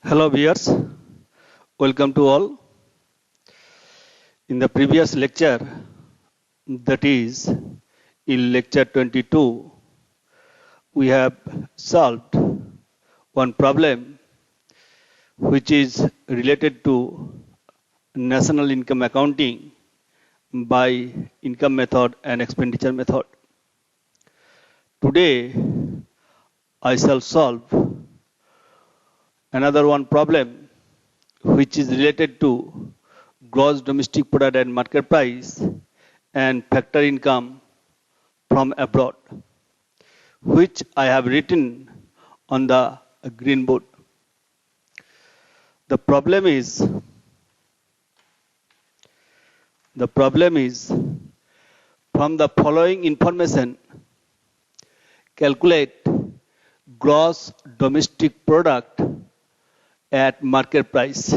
Hello viewers, welcome to all. In the previous lecture, that is in lecture 22, we have solved one problem which is related to national income accounting by income method and expenditure method. Today, I shall solve another one problem which is related to gross domestic product and market price and factor income from abroad, which I have written on the green board. The problem is from the following information, calculate gross domestic product at market price.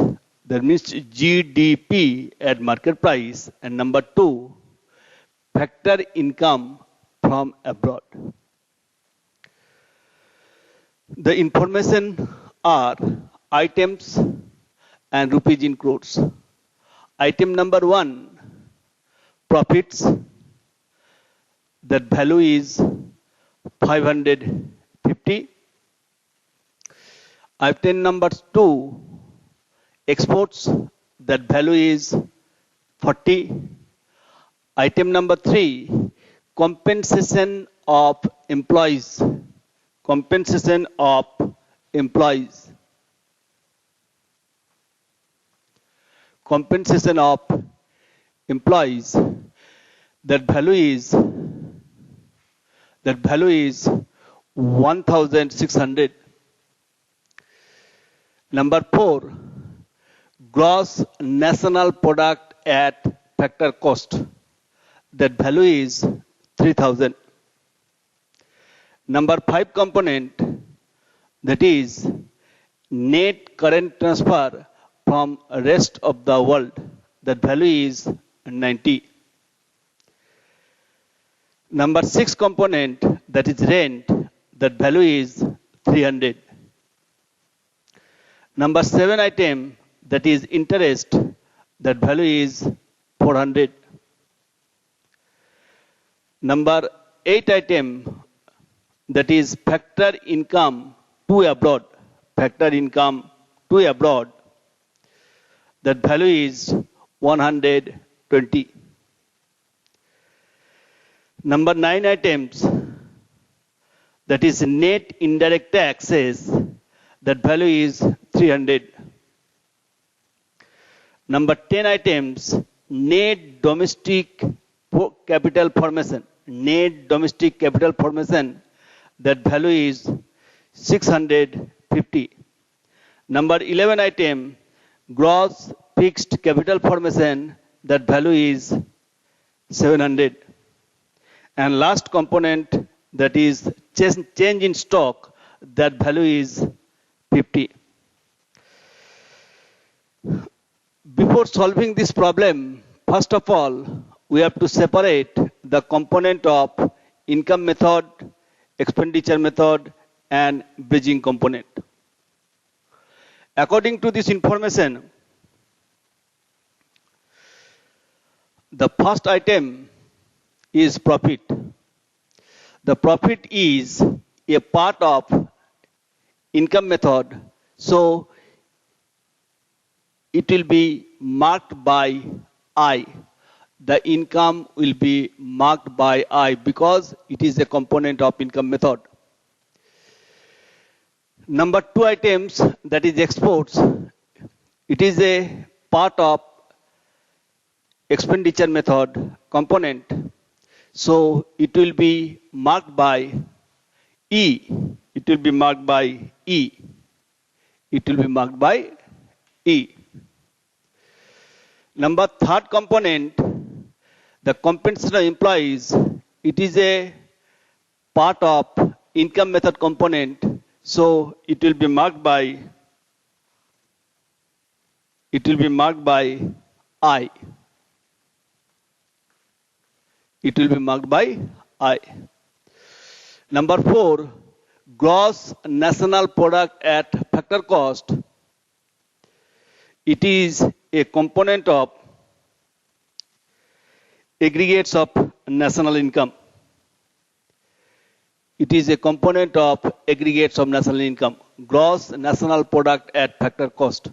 That means GDP at market price. And number two, factor income from abroad. The information are items and rupees in crores. Item number one, profits. That value is 550. Item number two, exports. That value is 40. Item number three, compensation of employees. Compensation of employees. Compensation of employees. That value is 1,600. Number four, gross national product at factor cost. That value is 3,000. Number five component, that is net current transfer from rest of the world. That value is 90. Number six component, that is rent. That value is 300. Number seven item, that is interest. That value is 400. Number eight item, that is factor income to abroad. Factor income to abroad. That value is 120. Number nine items, that is net indirect taxes. That value is 300. Number 10 items, net domestic capital formation. Net domestic capital formation. That value is 650. Number 11 item, gross fixed capital formation. That value is 700. And last component, that is change in stock. That value is 50. Before solving this problem, first of all, we have to separate the component of income method, expenditure method, and bridging component. According to this information, the first item is profit. The profit is a part of income method, so it will be marked by I. The income will be marked by I because it is a component of income method. Number two items, that is exports. It is a part of expenditure method component, so it will be marked by E. It will be marked by E. It will be marked by E. Number third component, the compensation of employees. It is a part of income method component, so it will be marked by I. It will be marked by I. Number four, gross national product at factor cost. It is a component of aggregates of national income. It is a component of aggregates of national income, gross national product at factor cost.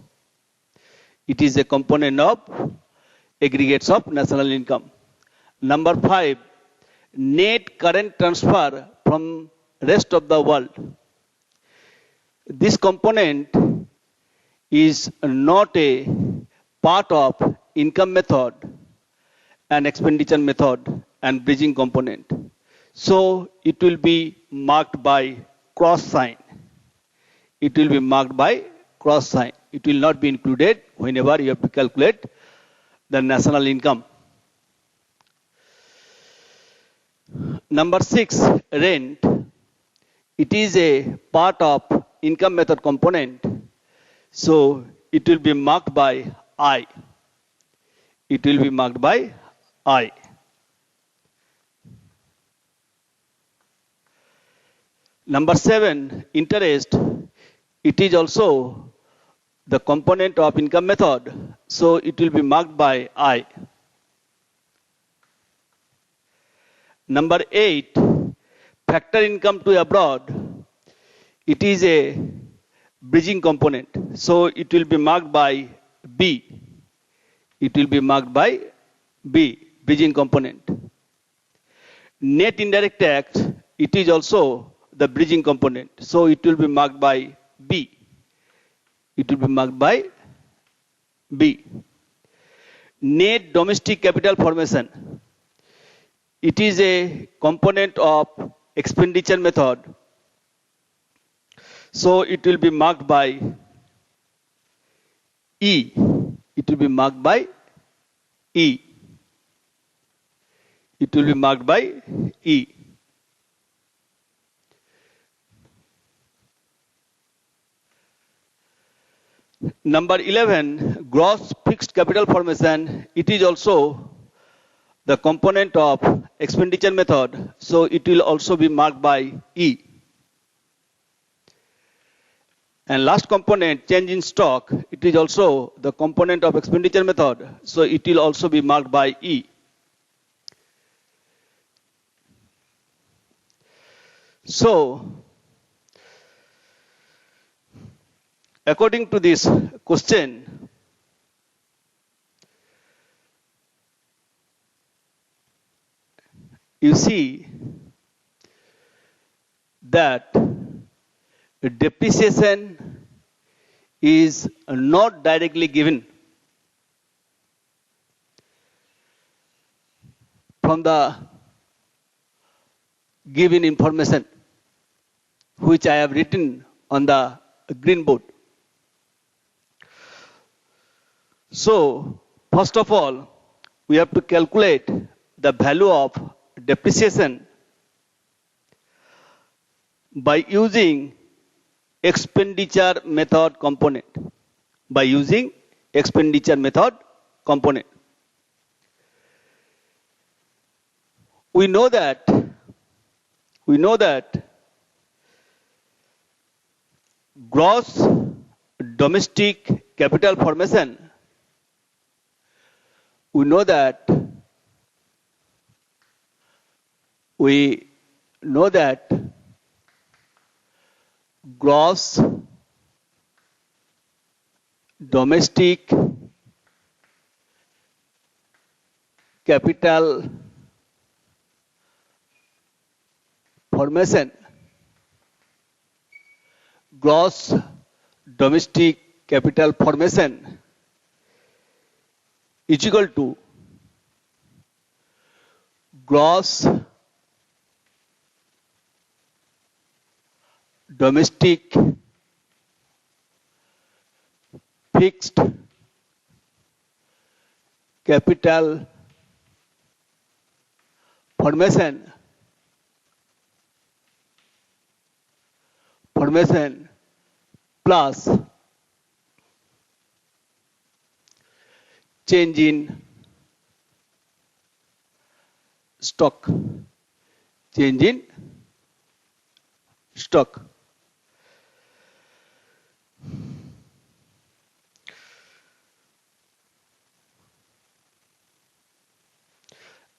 It is a component of aggregates of national income. Number 5, net current transfer from rest of the world. This component is not a part of income method and expenditure method and bridging component. So it will be marked by cross sign. It will be marked by cross sign. It will not be included whenever you have to calculate the national income. Number 6, rent. It is a part of income method component. So it will be marked by I. It will be marked by I. Number 7, interest. It is also the component of income method. So it will be marked by I. Number 8, factor income to abroad. It is a bridging component. So it will be marked by B. It will be marked by B, bridging component. Net indirect tax, it is also the bridging component. So it will be marked by B. It will be marked by B. Net domestic capital formation. It is a component of expenditure method. So it will be marked by E. It will be marked by E. It will be marked by E. Number 11, gross fixed capital formation. It is also the component of expenditure method. So it will also be marked by E. And last component, change in stock. It is also the component of expenditure method. So it will also be marked by E. So, according to this question, you see that depreciation is not directly given from the given information which I have written on the green board. So, first of all, we have to calculate the value of depreciation by using expenditure method component. By using expenditure method component. We know that gross domestic capital formation, we know that gross domestic capital formation, gross domestic capital formation is equal to gross domestic fixed capital formation plus change in stock. Change in stock.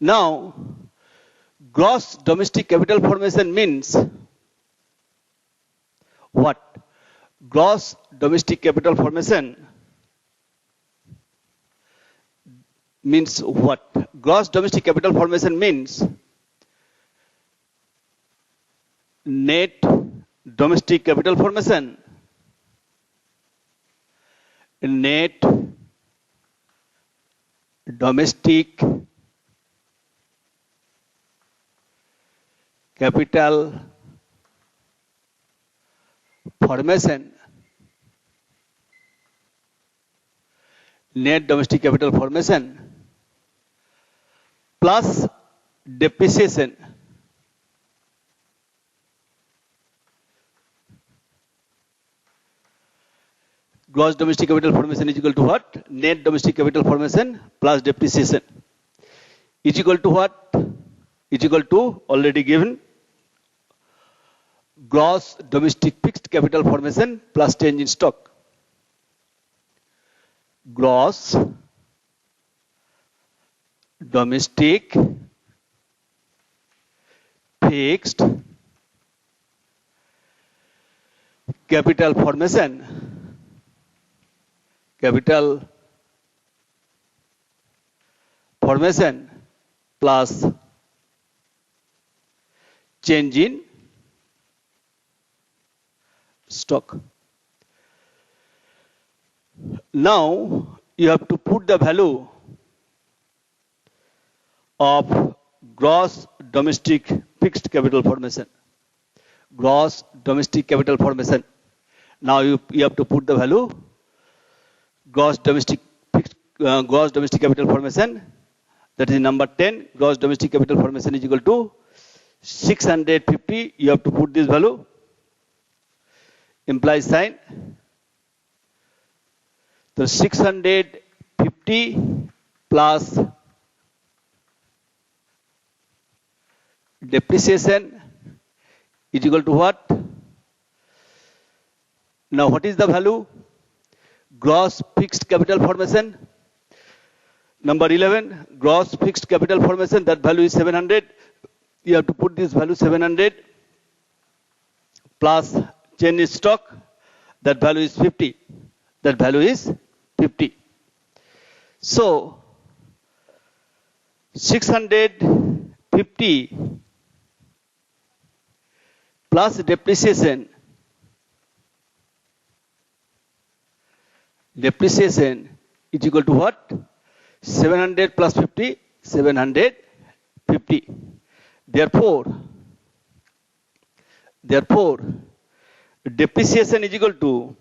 Now, gross domestic capital formation means what? Gross domestic capital formation means what? Gross domestic capital formation means net domestic capital formation, net domestic capital formation, net domestic capital formation plus depreciation. Gross domestic capital formation is equal to what? Net domestic capital formation plus depreciation is equal to what? Is equal to already given gross domestic fixed capital formation plus change in stock. Gross domestic fixed capital formation plus change in stock. Now you have to put the value of gross domestic fixed capital formation. Gross domestic capital formation. Now you have to put the value gross domestic capital formation, that is number 10. Gross domestic capital formation is equal to 650. You have to put this value, implies sign. So 650 plus depreciation is equal to what? Now what is the value? Gross fixed capital formation. Number 11, gross fixed capital formation, that value is 700. You have to put this value 700 plus change in stock, that value is 50. That value is 50. So 650 plus depreciation is equal to what? 700 plus 50, 750. Therefore, depreciation is equal to,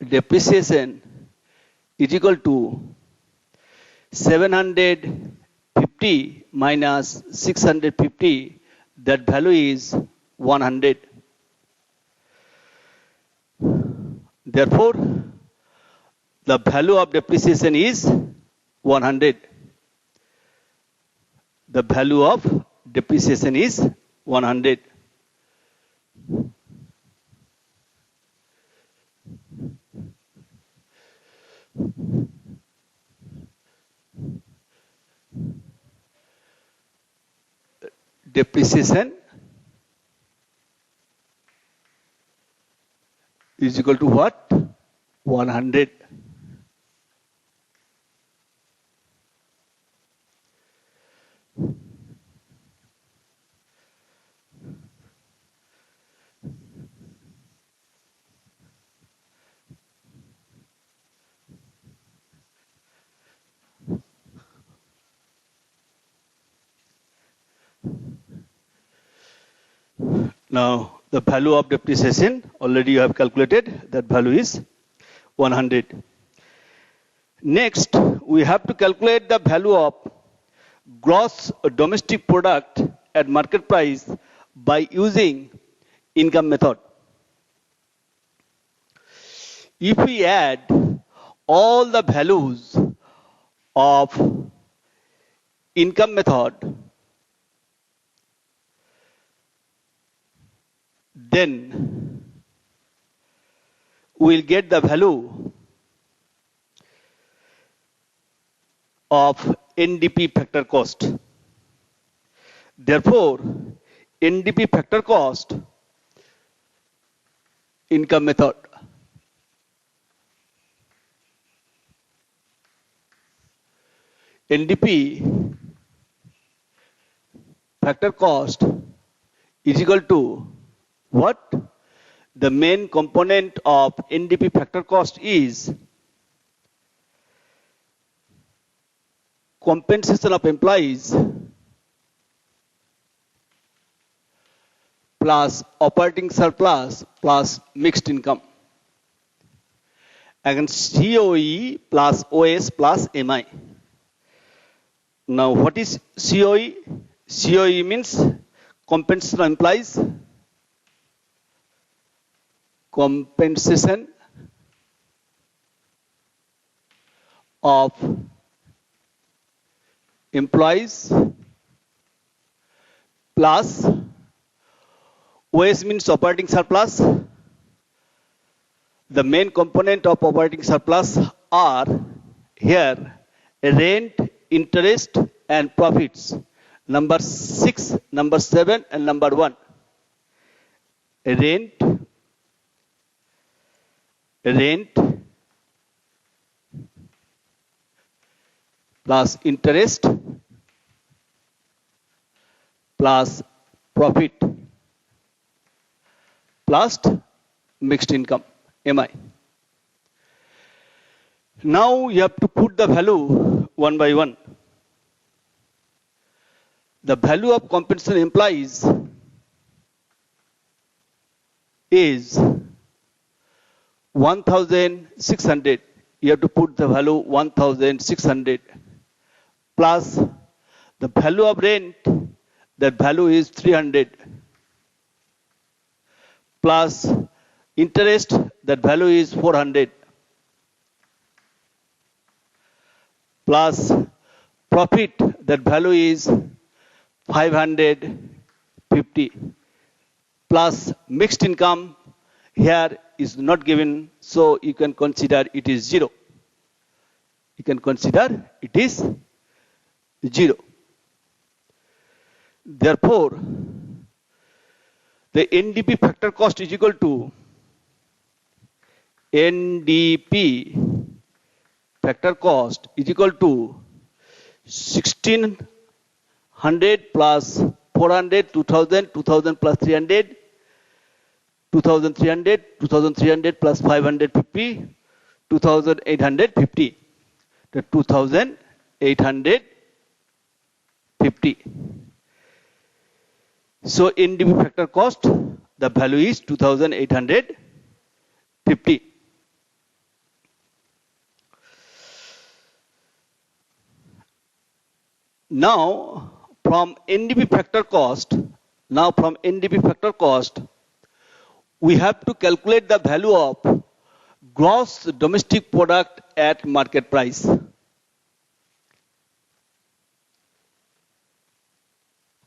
depreciation is equal to 750 minus 650, that value is 100. Therefore, the value of depreciation is 100. The value of depreciation is 100. Depreciation is equal to what? 100. Now, the value of depreciation, already you have calculated, that value is 100. Next, we have to calculate the value of gross domestic product at market price by using income method. If we add all the values of income method, then we will get the value of NDP factor cost. Therefore, NDP factor cost income method. NDP factor cost is equal to what? The main component of NDP factor cost is compensation of employees plus operating surplus plus mixed income, against COE plus OS plus MI. Now, what is COE? COE means compensation of employees, compensation of employees plus OS means operating surplus. The main component of operating surplus are here rent, interest and profits. Number 6, number 7 and number 1. Rent, plus interest plus profit plus mixed income, MI. Now you have to put the value one by one. The value of compensation employees is 1,600. You have to put the value 1,600 plus the value of rent, that value is 300 plus interest, that value is 400 plus profit, that value is 550 plus mixed income here is not given, so you can consider it is 0. You can consider it is 0. Therefore, the NDP factor cost is equal to NDP factor cost is equal to 1600 plus 400, 2000, 2000 plus 300, 2300, 2300 plus 550, 2850. The 2850. So NDP factor cost, the value is 2850. Now from NDP factor cost, we have to calculate the value of gross domestic product at market price.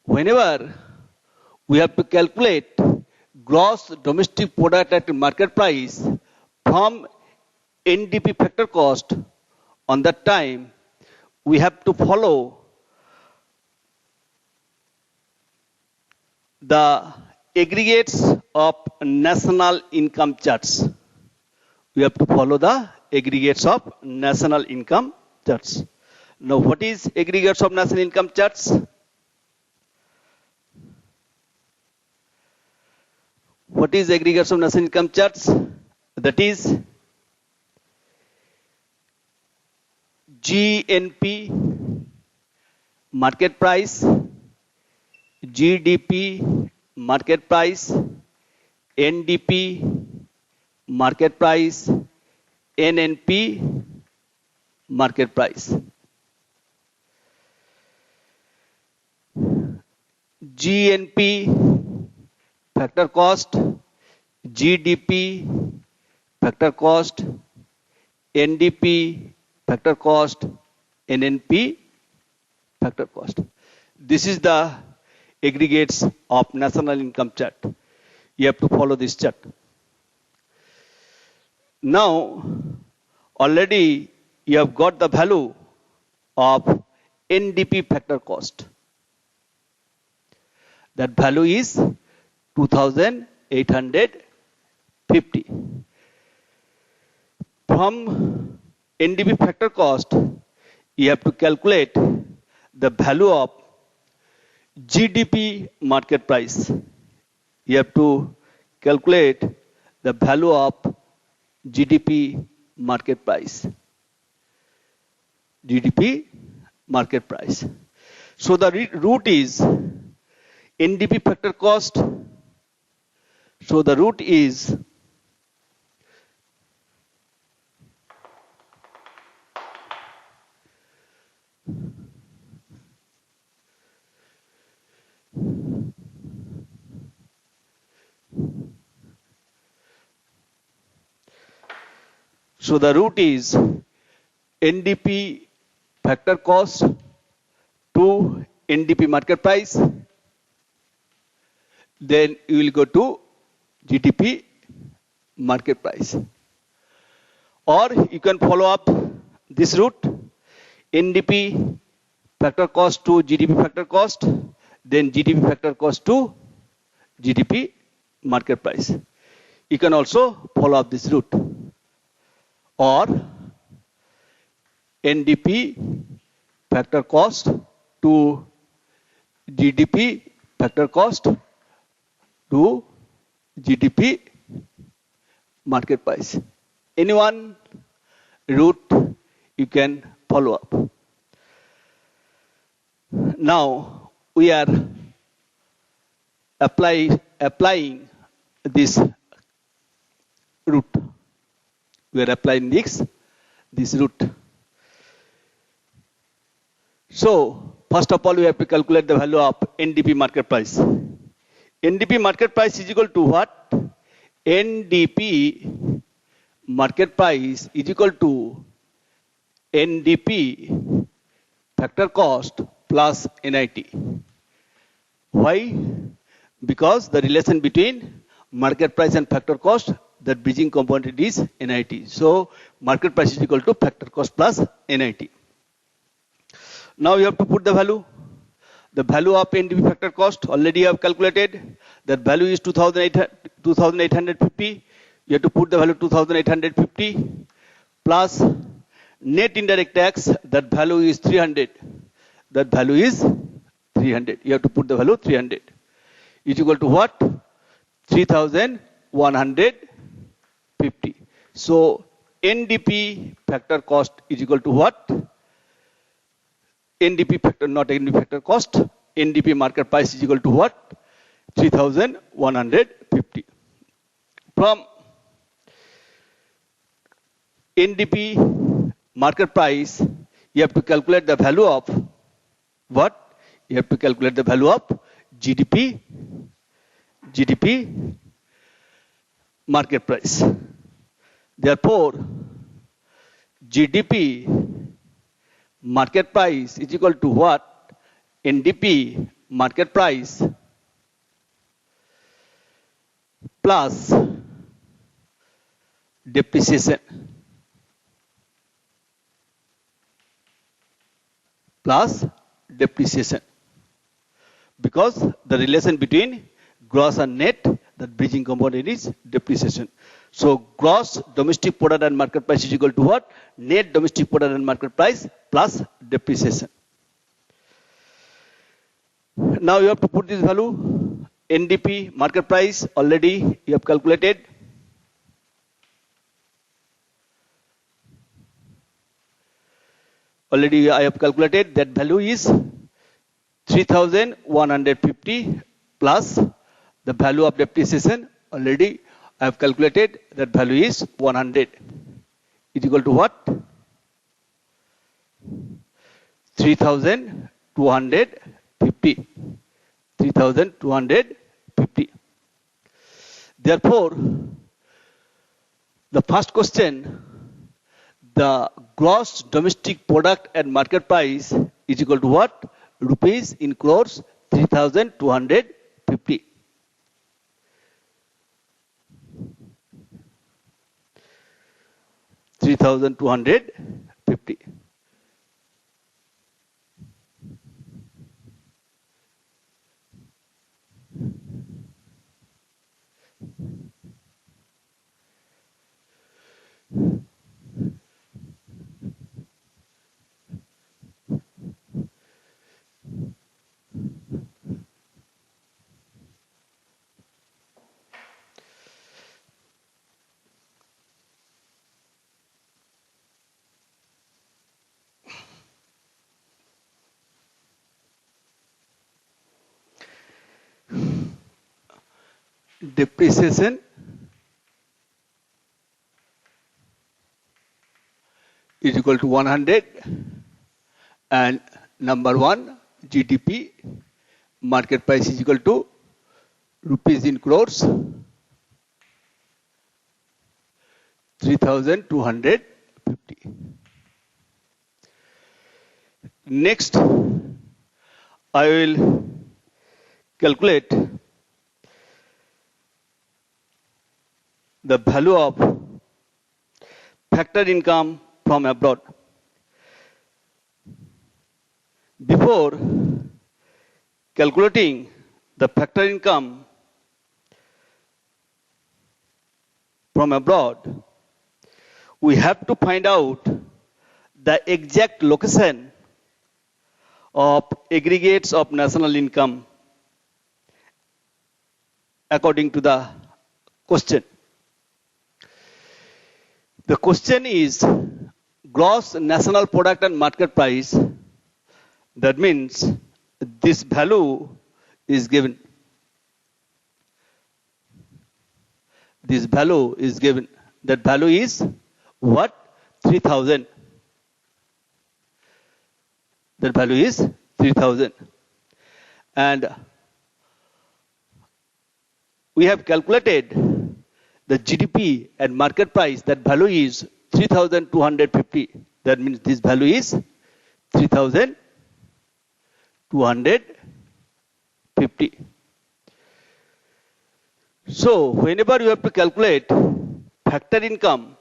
Whenever we have to calculate gross domestic product at market price from NDP factor cost, on that time we have to follow the aggregates of national income charts. We have to follow the aggregates of national income charts. Now, what is aggregates of national income charts? What is aggregates of national income charts? That is GNP, market price, GDP, market price, NDP, market price, NNP, market price. GNP factor cost, GDP factor cost, NDP factor cost, NNP factor cost. This is the aggregates of national income chart. You have to follow this chart. Now, already you have got the value of NDP factor cost. That value is 2,850. From NDP factor cost, you have to calculate the value of GDP market price. You have to calculate the value of GDP market price. GDP market price. So the root is NDP factor cost. So the root is NDP factor cost to NDP market price. Then you will go to GDP market price. Or you can follow up this route, NDP factor cost to GDP factor cost, then GDP factor cost to GDP market price. You can also follow up this route. Or NDP factor cost to GDP factor cost to GDP market price. Any one route you can follow up. Now we are applying this route. We are applying this route. So first of all, we have to calculate the value of NDP market price. NDP market price is equal to what? NDP market price is equal to NDP factor cost plus NIT. Why? Because the relation between market price and factor cost, that bridging component is NIT. So market price is equal to factor cost plus NIT. Now you have to put the value. The value of NDP factor cost already you have calculated. That value is 2,850. You have to put the value 2,850 plus net indirect tax. That value is 300. That value is 300. You have to put the value 300. Is equal to what? 3,150. So NDP factor cost is equal to what? NDP factor, not NDP factor cost. NDP market price is equal to what? 3,150. From NDP market price, you have to calculate the value of what? You have to calculate the value of GDP market price. Therefore, GDP market price is equal to what? NDP market price plus depreciation. Because the relation between gross and net, that bridging component is depreciation. So gross domestic product and market price is equal to what? Net domestic product and market price plus depreciation. Now you have to put this value. NDP market price already you have calculated. Already I have calculated. That value is 3,150 plus the value of depreciation. Already I have calculated. That value is 100. Is equal to what? 3,250. 3,250. Therefore, the first question, the gross domestic product and market price is equal to what? Rupees in crores 3,250. 3,250. Depreciation is equal to 100, and number 1 GDP market price is equal to rupees in crores 3,250. Next, I will calculate the value of factor income from abroad. Before calculating the factor income from abroad, we have to find out the exact location of aggregates of national income according to the question. The question is gross national product and market price. That means this value is given. This value is given. That value is what? 3,000. That value is 3,000. And we have calculated the GDP and market price. That value is 3,250. That means this value is 3,250. So whenever you have to calculate factor income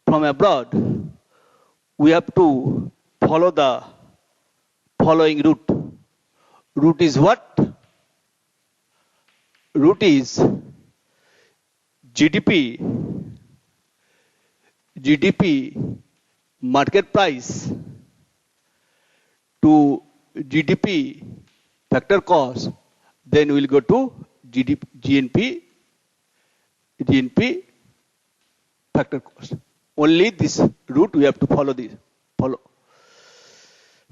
from abroad, we have to follow the following route. Route is what? Route is GDP market price to GDP factor cost, then we will go to GNP factor cost. Only this route we have to follow.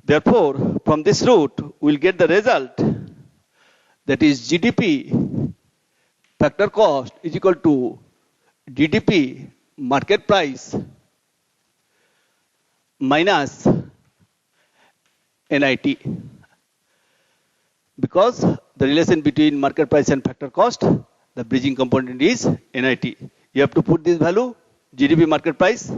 Therefore, from this route, we will get the result, that is GDP factor cost is equal to GDP market price minus NIT. Because the relation between market price and factor cost, the bridging component is NIT. You have to put this value, GDP market price.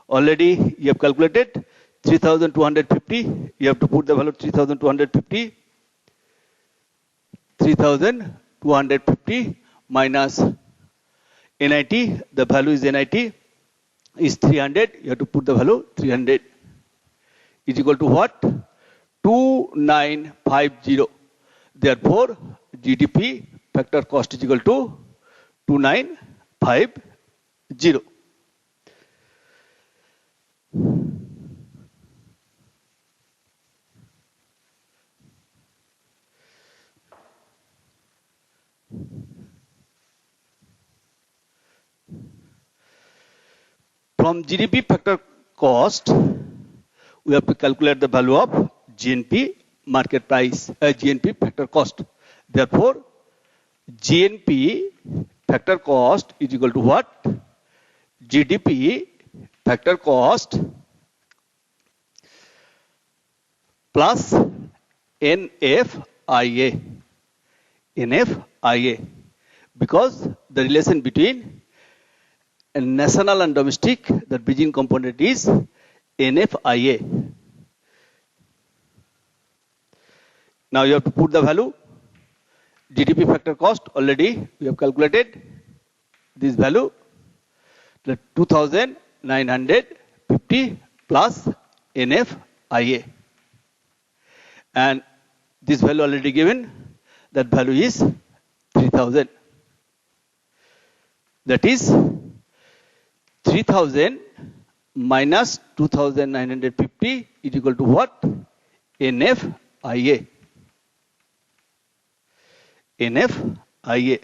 Already you have calculated 3,250. You have to put the value 3,250. 3,250 minus NIT. The value is NIT is 300. You have to put the value 300 is equal to what? 2950. Therefore, GDP factor cost is equal to 2950. From GDP factor cost, we have to calculate the value of GNP market price, GNP factor cost. Therefore, GNP factor cost is equal to what? GDP factor cost plus NFIA. NFIA. Because the relation between national and domestic, the bridging component is NFIA. Now you have to put the value. GDP factor cost already we have calculated this value. the 2950 plus NFIA. And this value already given, that value is 3000. That is 3000 minus 2950 is equal to what? NFIA. NFIA.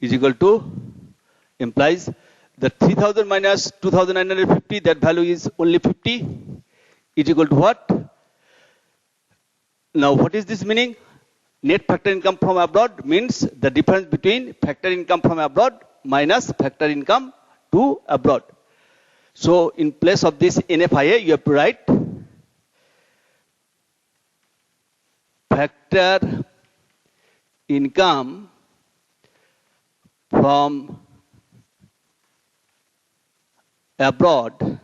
Is equal to implies the 3000 minus 2950, that value is only 50, is equal to what? Now what is this meaning? Net factor income from abroad means the difference between factor income from abroad minus factor income to abroad. So in place of this NFIA, you have to write factor income from abroad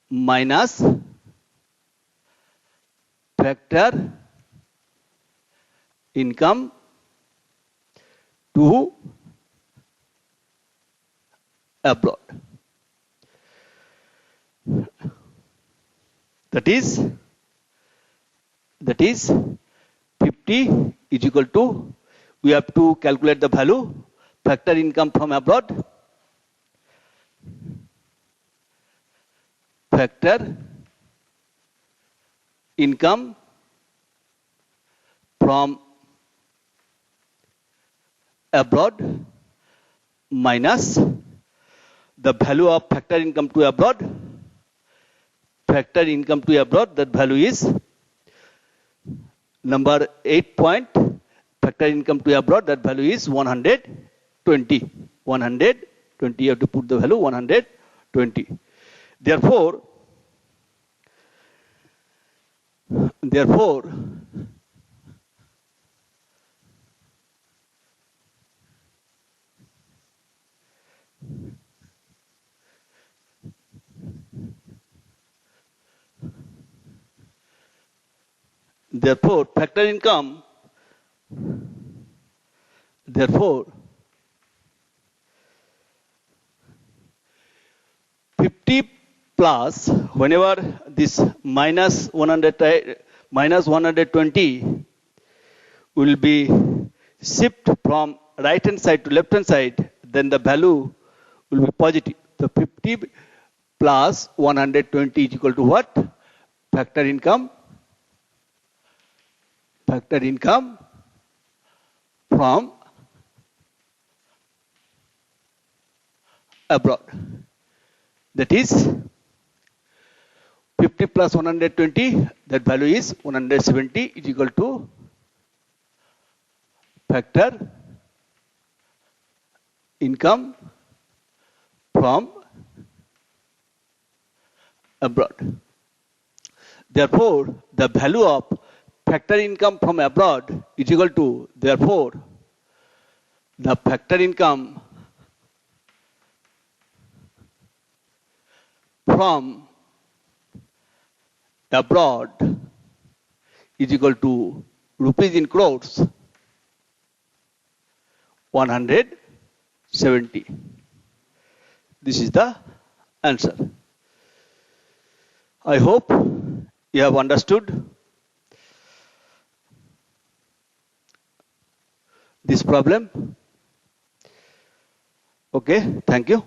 minus factor income to abroad. That is 50 is equal to, we have to calculate the value, factor income from abroad, factor income from abroad minus the value of factor income to abroad. Factor income to abroad, that value is number 8 point, factor income to abroad, that value is 120. 120, you have to put the value 120. Therefore, factor income, 50 plus, whenever this minus 120 will be shift from right hand side to left hand side, then the value will be positive. So 50 plus 120 is equal to what? Factor income from abroad. That is 50 plus 120, that value is 170, is equal to factor income from abroad. Therefore, the value of factor income from abroad is equal to, therefore, the factor income from abroad is equal to rupees in crores 170. This is the answer. I hope you have understood this problem. Okay, thank you.